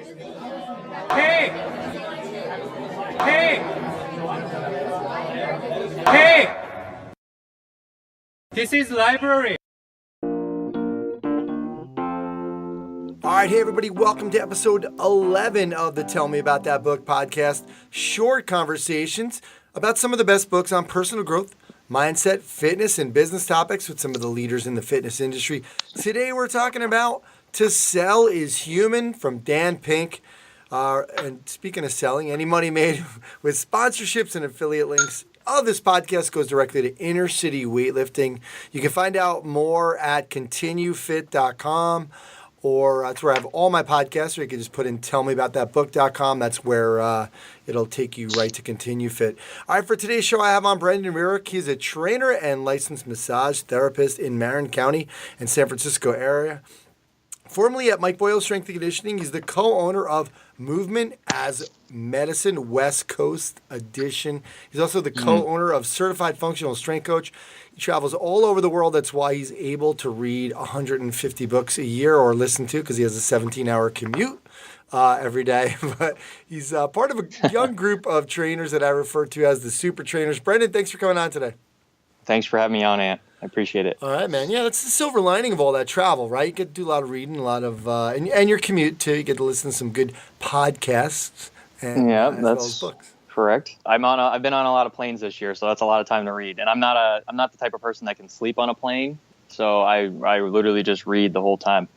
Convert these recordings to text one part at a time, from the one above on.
Hey! Hey! Hey! This is library. All right, hey everybody, welcome to episode 11 of the Tell Me About That Book podcast. Short conversations about some of the best books on personal growth, mindset, fitness, and business topics with some of the leaders in the fitness industry. Today we're talking about To Sell is Human from Dan Pink. And speaking of selling, any money made with sponsorships and affiliate links of this podcast goes directly to inner city weightlifting. You can find out more at continuefit.com. Or that's where I have all my podcasts, or you can just put in tellmeaboutthatbook.com. That's where it'll take you right to Continue Fit. All right, for today's show, I have on Brendon Rearick. He's a trainer and licensed massage therapist in Marin County and San Francisco area. Formerly at Mike Boyle Strength and Conditioning, he's the co-owner of Movement as Medicine West Coast Edition. He's also the co-owner of Certified Functional Strength Coach. He travels all over the world. That's why he's able to read 150 books a year or listen to, because he has a 17-hour commute every day. But he's part of a young group of trainers that I refer to as the super trainers. Brendon, thanks for coming on today. Thanks for having me on, Ant. I appreciate it. All right, man. Yeah, that's the silver lining of all that travel, right? You get to do a lot of reading, a lot of, and your commute too. You get to listen to some good podcasts. And, yeah, as that's well as books. Correct. I've been on a lot of planes this year, so that's a lot of time to read. And I'm not the type of person that can sleep on a plane, so I literally just read the whole time.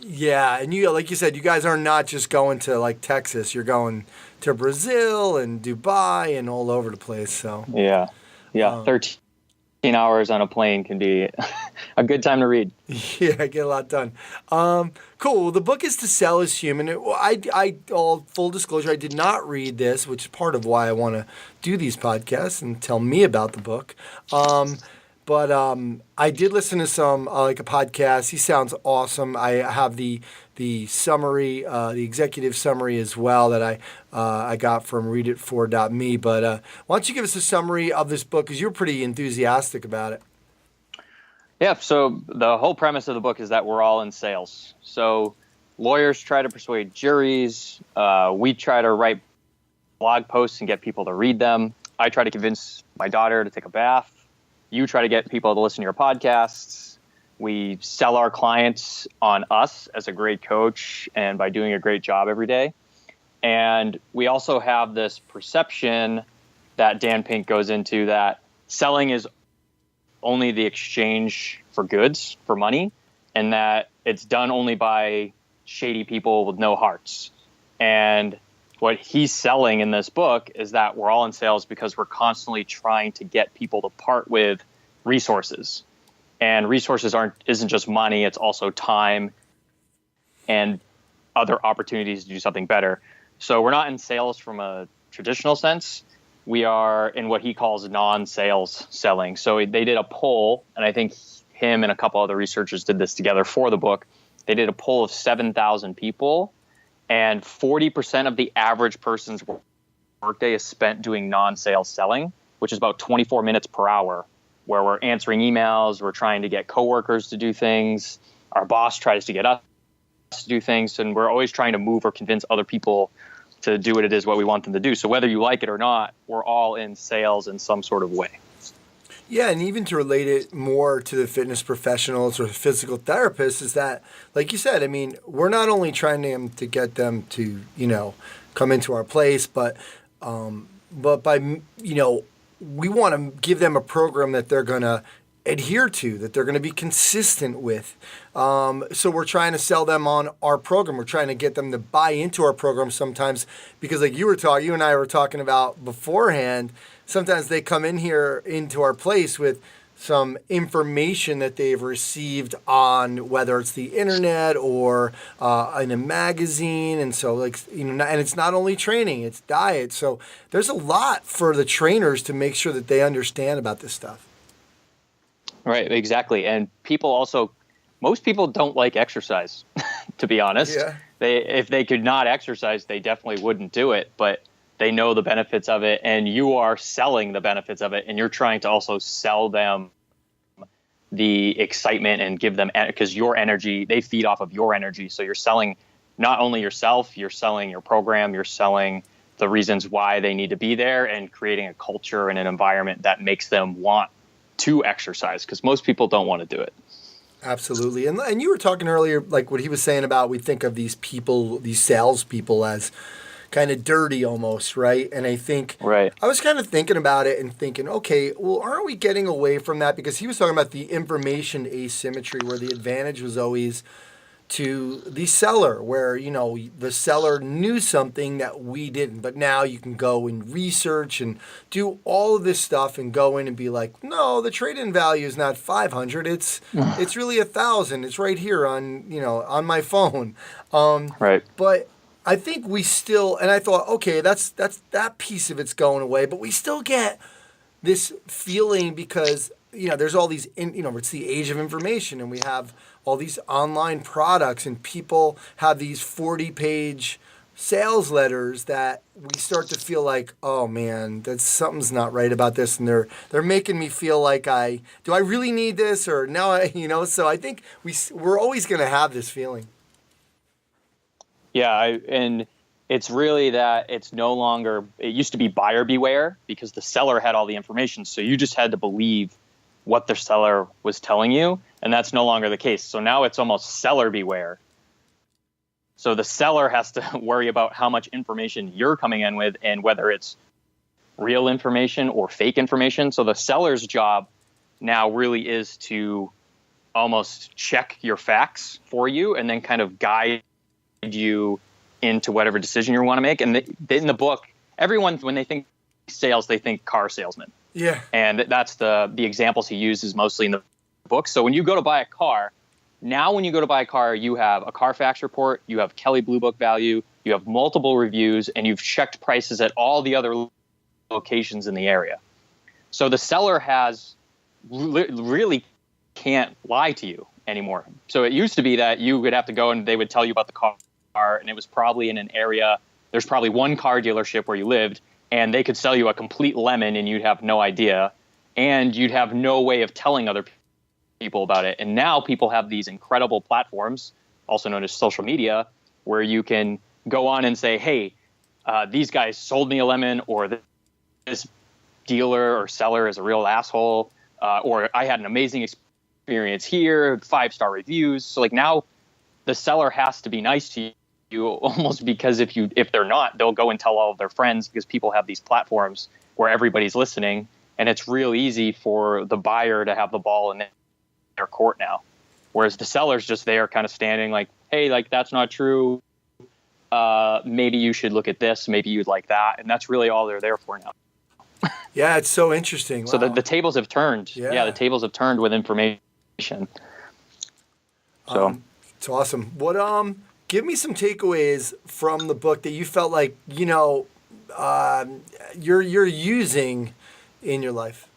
Yeah, and you, like you said, you guys are not just going to like Texas. You're going to Brazil and Dubai and all over the place. So yeah, 13 hours on a plane can be a good time to read. Yeah, get a lot done. Cool. Well, the book is To Sell is Human. All full disclosure, I did not read this, which is part of why I want to do these podcasts and tell me about the book. But I did listen to some like a podcast. He sounds awesome. I have the summary, the executive summary as well that I got from readit4.me. But why don't you give us a summary of this book, because you're pretty enthusiastic about it. Yeah, so the whole premise of the book is that we're all in sales. So lawyers try to persuade juries. We try to write blog posts and get people to read them. I try to convince my daughter to take a bath. You try to get people to listen to your podcasts. We sell our clients on us as a great coach and by doing a great job every day. And we also have this perception that Dan Pink goes into, that selling is only the exchange for goods, for money, and that it's done only by shady people with no hearts. And what he's selling in this book is that we're all in sales because we're constantly trying to get people to part with resources. And resources isn't just money, it's also time and other opportunities to do something better. So we're not in sales from a traditional sense. We are in what he calls non-sales selling. So they did a poll, and I think him and a couple other researchers did this together for the book. They did a poll of 7,000 people, and 40% of the average person's workday is spent doing non-sales selling, which is about 24 minutes per hour, where we're answering emails, we're trying to get coworkers to do things, our boss tries to get us to do things, and we're always trying to move or convince other people to do what we want them to do. So whether you like it or not, we're all in sales in some sort of way. Yeah, and even to relate it more to the fitness professionals or the physical therapists is that, like you said, I mean, we're not only trying to get them to, come into our place, but by, we want to give them a program that they're going to adhere to, that they're going to be consistent with. So we're trying to sell them on our program. We're trying to get them to buy into our program sometimes, because like you and I were talking about beforehand, sometimes they come in here into our place with some information that they've received on, whether it's the internet or in a magazine. And so and it's not only training, it's diet. So there's a lot for the trainers to make sure that they understand about this stuff. Right, exactly. And most people don't like exercise, to be honest. Yeah. If they could not exercise, they definitely wouldn't do it, but they know the benefits of it, and you are selling the benefits of it, and you're trying to also sell them the excitement and give them, because your energy, they feed off of your energy. So you're selling not only yourself, you're selling your program, you're selling the reasons why they need to be there, and creating a culture and an environment that makes them want to exercise, because most people don't want to do it. Absolutely. And you were talking earlier, like what he was saying about, we think of these people, these salespeople, as kind of dirty almost, right? And I think Right. I was kind of thinking about it and thinking, okay, well, aren't we getting away from that? Because he was talking about the information asymmetry, where the advantage was always to the seller, where, you know, the seller knew something that we didn't, but now you can go and research and do all of this stuff and go in and be like, no, the trade-in value is not 500, it's really 1,000. It's right here on, you know, on my phone. Right. But I think we still, and I thought, okay, that's that piece of it's going away, but we still get this feeling because, you know, there's all these, you know, it's the age of information, and we have all these online products, and people have these 40-page sales letters that we start to feel like, oh man, that's something's not right about this, and they're making me feel like do I really need this, or no, you know. So I think we're always going to have this feeling. Yeah, and it's really that it's no longer, it used to be buyer beware, because the seller had all the information, so you just had to believe what the seller was telling you, and that's no longer the case. So now it's almost seller beware. So the seller has to worry about how much information you're coming in with, and whether it's real information or fake information. So the seller's job now really is to almost check your facts for you, and then kind of guide you into whatever decision you want to make. And in the book, everyone, when they think sales, they think car salesman. Yeah. And that's the examples he uses mostly in the book. So when you go to buy a car, you have a Carfax report, you have Kelley Blue Book value, you have multiple reviews, and you've checked prices at all the other locations in the area. So the seller really can't lie to you anymore. So it used to be that you would have to go and they would tell you about the car, and it was probably in an area, there's probably one car dealership where you lived, and they could sell you a complete lemon and you'd have no idea, and you'd have no way of telling other people about it. And now people have these incredible platforms, also known as social media, where you can go on and say, hey, these guys sold me a lemon, or this dealer or seller is a real asshole, or I had an amazing experience here, 5-star reviews. So like now the seller has to be nice to you, almost, because if they're not, they'll go and tell all of their friends, because people have these platforms where everybody's listening, and it's real easy for the buyer to have the ball in their court now. Whereas the seller's just there kind of standing like, hey, like that's not true. Maybe you should look at this. Maybe you'd like that. And that's really all they're there for now. Yeah, it's so interesting. Wow. So the tables have turned. Yeah, the tables have turned with information. So it's awesome. What give me some takeaways from the book that you felt like, you know, you're using in your life.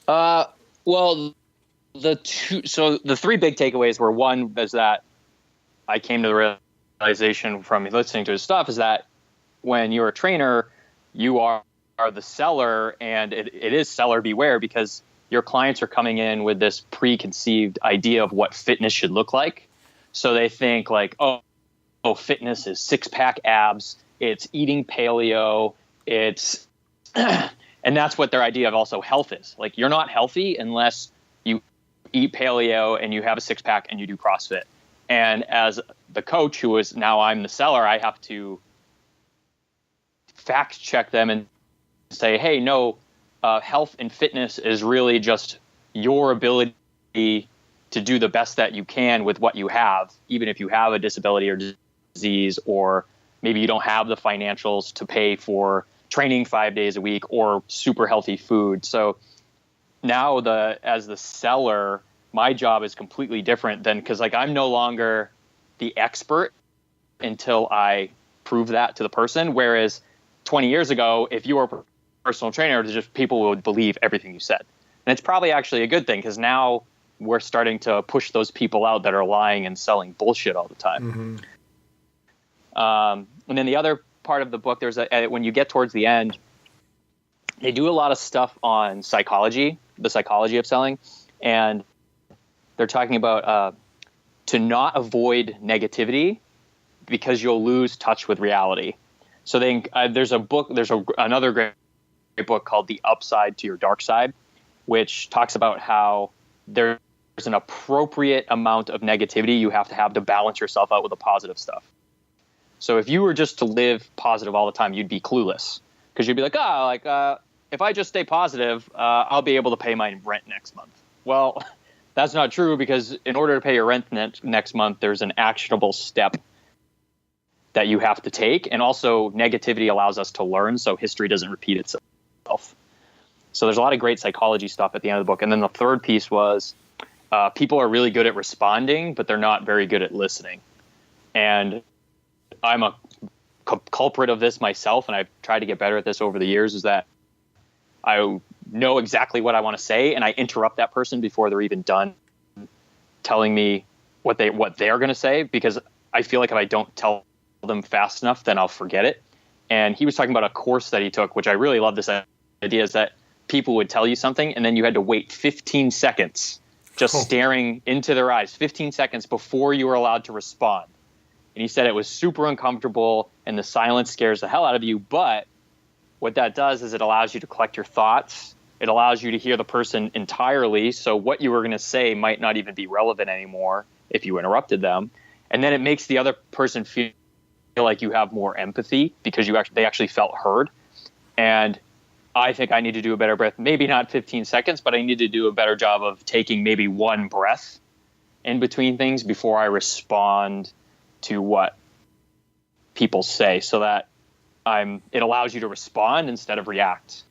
Well, the 3 big takeaways were, one is that I came to the realization from listening to his stuff is that when you're a trainer, you are the seller, and it is seller beware, because your clients are coming in with this preconceived idea of what fitness should look like. So they think like, oh, fitness is 6-pack abs, it's eating paleo, it's and that's what their idea of also health is. Like, you're not healthy unless you eat paleo and you have a 6-pack and you do CrossFit. And as the coach, who is now I'm the seller, I have to fact check them and say, hey, no, health and fitness is really just your ability to do the best that you can with what you have, even if you have a disability or disease, or maybe you don't have the financials to pay for training 5 days a week or super healthy food. So now as the seller, my job is completely different than, because like I'm no longer the expert until I prove that to the person. Whereas 20 years ago, if you were a personal trainer, just people would believe everything you said. And it's probably actually a good thing, because now we're starting to push those people out that are lying and selling bullshit all the time. Mm-hmm. And then the other part of the book, when you get towards the end, they do a lot of stuff on psychology, the psychology of selling. And they're talking about to not avoid negativity, because you'll lose touch with reality. So there's another great book called The Upside to Your Dark Side, which talks about how there's an appropriate amount of negativity you have to balance yourself out with the positive stuff. So if you were just to live positive all the time, you'd be clueless, because you'd be like, if I just stay positive, I'll be able to pay my rent next month. Well, that's not true, because in order to pay your rent next month, there's an actionable step that you have to take. And also negativity allows us to learn, so history doesn't repeat itself. So there's a lot of great psychology stuff at the end of the book. And then the third piece was people are really good at responding, but they're not very good at listening. And I'm a culprit of this myself, and I've tried to get better at this over the years, is that I know exactly what I want to say, and I interrupt that person before they're even done telling me what they're going to say, because I feel like if I don't tell them fast enough, then I'll forget it. And he was talking about a course that he took, which I really love. This idea is that people would tell you something, and then you had to wait 15 seconds just staring into their eyes, 15 seconds before you were allowed to respond. And he said it was super uncomfortable, and the silence scares the hell out of you. But what that does is it allows you to collect your thoughts. It allows you to hear the person entirely. So what you were going to say might not even be relevant anymore if you interrupted them. And then it makes the other person feel like you have more empathy, because they actually felt heard. And I think I need to do a better breath. Maybe not 15 seconds, but I need to do a better job of taking maybe one breath in between things before I respond to what people say, so that it allows you to respond instead of react.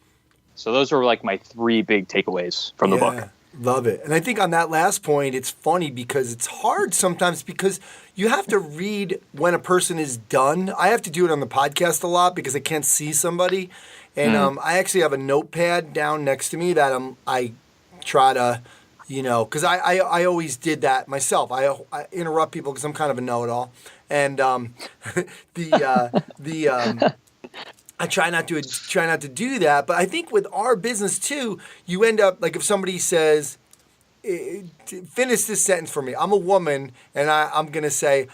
So those are like my three big takeaways from the book. Love it. And I think on that last point, it's funny because it's hard sometimes, because you have to read when a person is done. I have to do it on the podcast a lot because I can't see somebody. And I actually have a notepad down next to me that I try to, because I always did that myself. I interrupt people because I'm kind of a know-it-all. And I try not to do that. But I think with our business too, you end up like, if somebody says, finish this sentence for me. I'm a woman, and I'm gonna say,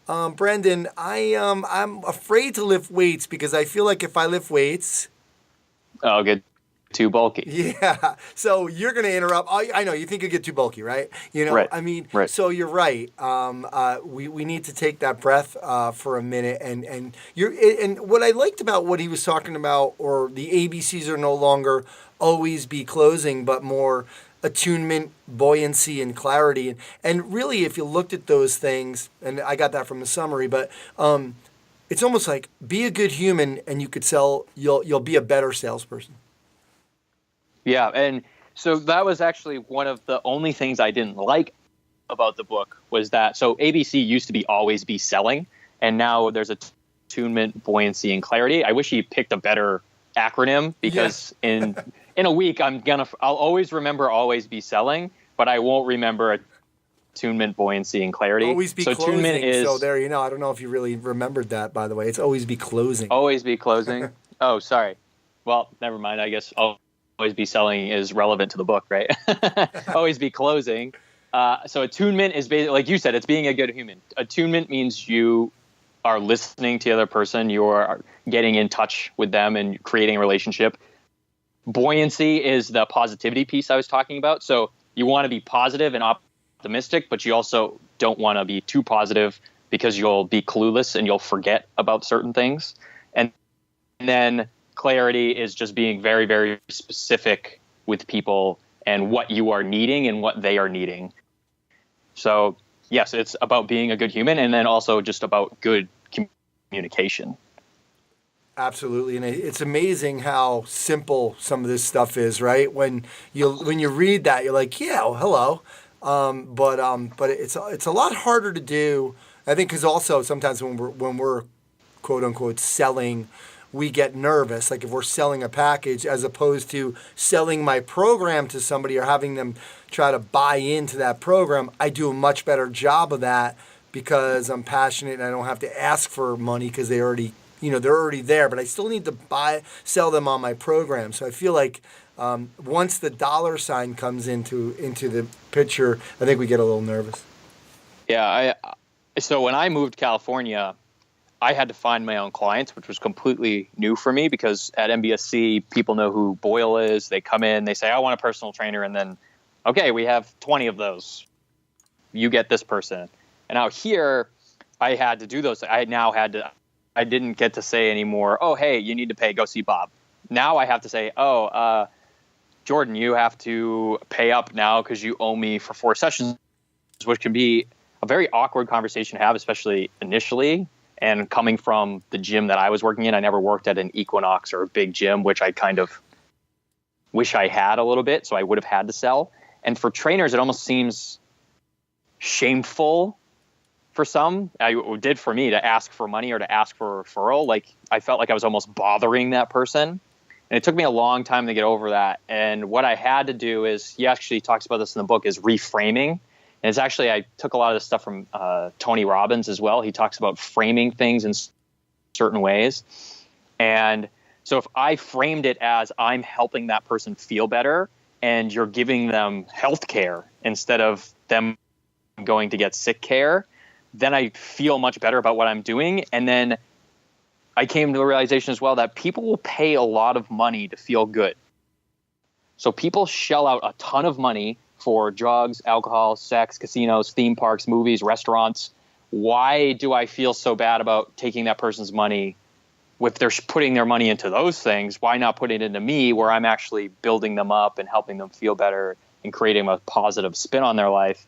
Brendon, I'm afraid to lift weights because I feel like if I lift weights, I'll get too bulky. Yeah. So you're going to interrupt. I know you think you get too bulky, right? Right. I mean, right. So you're right. We need to take that breath for a minute. And what I liked about what he was talking about, or the ABCs are no longer always be closing, but more attunement, buoyancy, and clarity. And really, if you looked at those things, and I got that from the summary, but it's almost like be a good human, and you could you'll be a better salesperson. Yeah, and so that was actually one of the only things I didn't like about the book, was that, so ABC used to be always be selling, and now there's attunement, buoyancy, and clarity. I wish he picked a better acronym, because in a week I'll always remember always be selling, but I won't remember attunement, buoyancy, and clarity. Always be closing. Attunement is, so there, I don't know if you really remembered that, by the way. It's always be closing. Always be closing. Oh, sorry. Well, never mind. I guess always be selling is relevant to the book, right? Always be closing. So attunement is basically, like you said, it's being a good human. Attunement means you are listening to the other person. You are getting in touch with them and creating a relationship. Buoyancy is the positivity piece I was talking about. So you want to be positive and optimistic, but you also don't want to be too positive, because you'll be clueless and you'll forget about certain things. And then clarity is just being very, very specific with people and what you are needing and what they are needing. So yes, it's about being a good human, and then also just about good communication. Absolutely, and it's amazing how simple some of this stuff is, right? When you read that, you're like, yeah, well, hello, but it's a lot harder to do. I think because also sometimes when we're quote unquote selling, we get nervous. Like if we're selling a package, as opposed to selling my program to somebody or having them try to buy into that program, I do a much better job of that because I'm passionate and I don't have to ask for money because they're already there. But I still need to sell them on my program. So I feel like once the dollar sign comes into the picture, I think we get a little nervous. Yeah. So when I moved to California, I had to find my own clients, which was completely new for me because at MBSC, people know who Boyle is. They come in, they say, I want a personal trainer. And then, okay, we have 20 of those. You get this person. And out here, I had to do those. I didn't get to say anymore, oh, hey, you need to pay, go see Bob. Now I have to say, Jordan, you have to pay up now because you owe me for 4 sessions, which can be a very awkward conversation to have, especially initially. And coming from the gym that I was working in, I never worked at an Equinox or a big gym, which I kind of wish I had a little bit. So I would have had to sell. And for trainers, it almost seems shameful for some. It did for me to ask for money or to ask for a referral. Like I felt like I was almost bothering that person. And it took me a long time to get over that. And what I had to do is, he actually talks about this in the book, is reframing. And it's actually, I took a lot of this stuff from Tony Robbins as well. He talks about framing things in certain ways. And so if I framed it as I'm helping that person feel better and you're giving them health care instead of them going to get sick care, then I feel much better about what I'm doing. And then I came to the realization as well that people will pay a lot of money to feel good. So people shell out a ton of money for drugs, alcohol, sex, casinos, theme parks, movies, restaurants. Why do I feel so bad about taking that person's money? If they're putting their money into those things, why not put it into me where I'm actually building them up and helping them feel better and creating a positive spin on their life?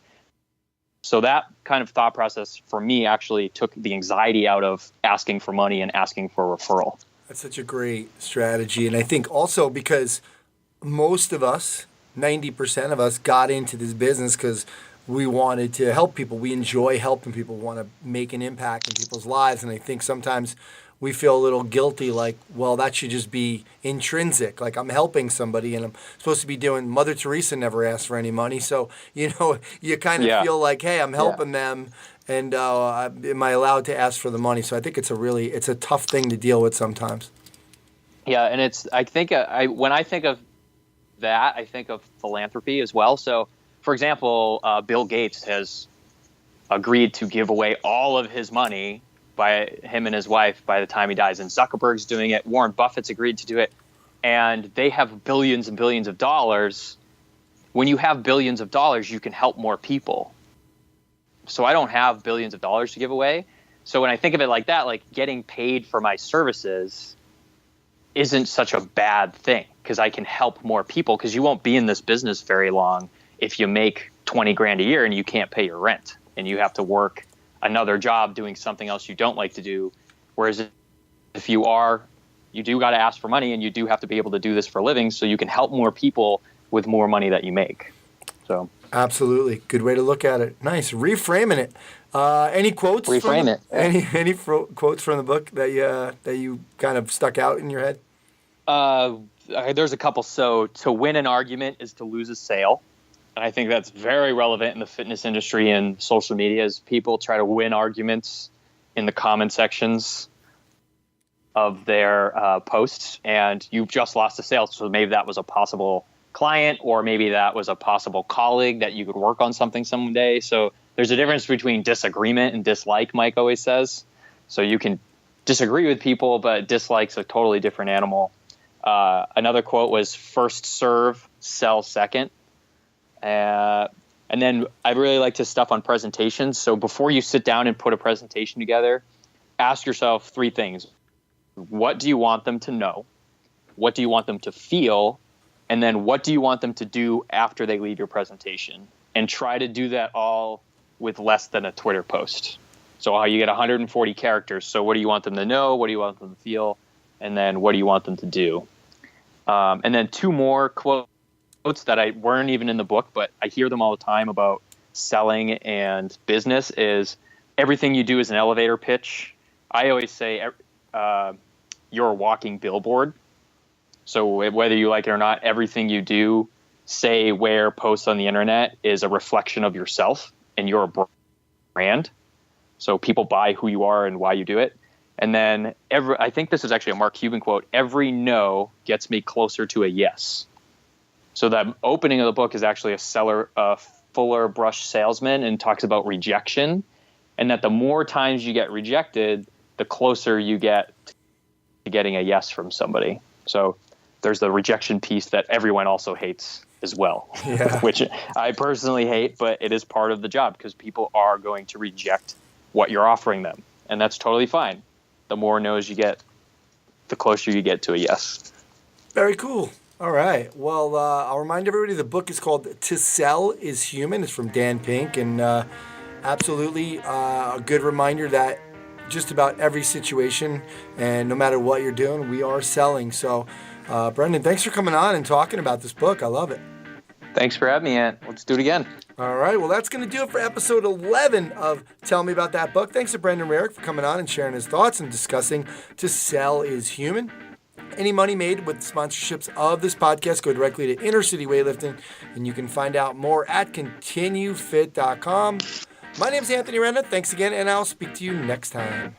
So that kind of thought process for me actually took the anxiety out of asking for money and asking for a referral. That's such a great strategy. And I think also because most of us, 90% of us, got into this business because we wanted to help people. We enjoy helping people, want to make an impact in people's lives. And I think sometimes we feel a little guilty, like, well, that should just be intrinsic. Like, I'm helping somebody and I'm supposed to be doing. Mother Teresa never asked for any money. So, you kind of feel like, hey, I'm helping them. And am I allowed to ask for the money? So I think it's a tough thing to deal with sometimes. Yeah. And when I think of that, I think of philanthropy as well. So, for example, Bill Gates has agreed to give away all of his money by him and his wife by the time he dies. And Zuckerberg's doing it. Warren Buffett's agreed to do it. And they have billions and billions of dollars. When you have billions of dollars, you can help more people. So I don't have billions of dollars to give away. So when I think of it like that, like getting paid for my services isn't such a bad thing because I can help more people, because you won't be in this business very long if you make 20 grand a year and you can't pay your rent and you have to work another job doing something else you don't like to do. Whereas if you do got to ask for money and you do have to be able to do this for a living so you can help more people with more money that you make. So absolutely. Good way to look at it. Nice. Reframing it. Any quotes? Reframe it. Any quotes from the book that you kind of stuck out in your head? There's a couple. So to win an argument is to lose a sale. And I think that's very relevant in the fitness industry and social media as people try to win arguments in the comment sections of their posts. And you've just lost a sale. So maybe that was a possible client, or maybe that was a possible colleague that you could work on something someday. So there's a difference between disagreement and dislike, Mike always says. So you can disagree with people, but dislike's a totally different animal. Another quote was first serve, sell second. And then I really like his stuff on presentations. So before you sit down and put a presentation together, ask yourself 3 things. What do you want them to know? What do you want them to feel? And then what do you want them to do after they leave your presentation? And try to do that all with less than a Twitter post. So you get 140 characters. So what do you want them to know? What do you want them to feel? And then what do you want them to do? And then 2 more quotes that weren't even in the book, but I hear them all the time about selling and business is everything you do is an elevator pitch. I always say you're a walking billboard. So whether you like it or not, everything you do, say, wear, post on the internet is a reflection of yourself and you're a brand. So people buy who you are and why you do it. And then I think this is actually a Mark Cuban quote, every no gets me closer to a yes. So the opening of the book is actually a fuller brush salesman and talks about rejection, and that the more times you get rejected, the closer you get to getting a yes from somebody. So there's the rejection piece that everyone also hates as well, which I personally hate, but it is part of the job because people are going to reject what you're offering them. And that's totally fine. The more no's you get, the closer you get to a yes. Very cool. All right. Well, I'll remind everybody the book is called To Sell is Human. It's from Dan Pink. And absolutely a good reminder that just about every situation and no matter what you're doing, we are selling. So, Brendon, thanks for coming on and talking about this book. I love it. Thanks for having me, Ant. Let's do it again. All right. Well, that's going to do it for episode 11 of Tell Me About That Book. Thanks to Brendon Rearick for coming on and sharing his thoughts and discussing To Sell is Human. Any money made with sponsorships of this podcast go directly to Inner City Weightlifting, and you can find out more at continuefit.com. My name is Anthony Renda. Thanks again, and I'll speak to you next time.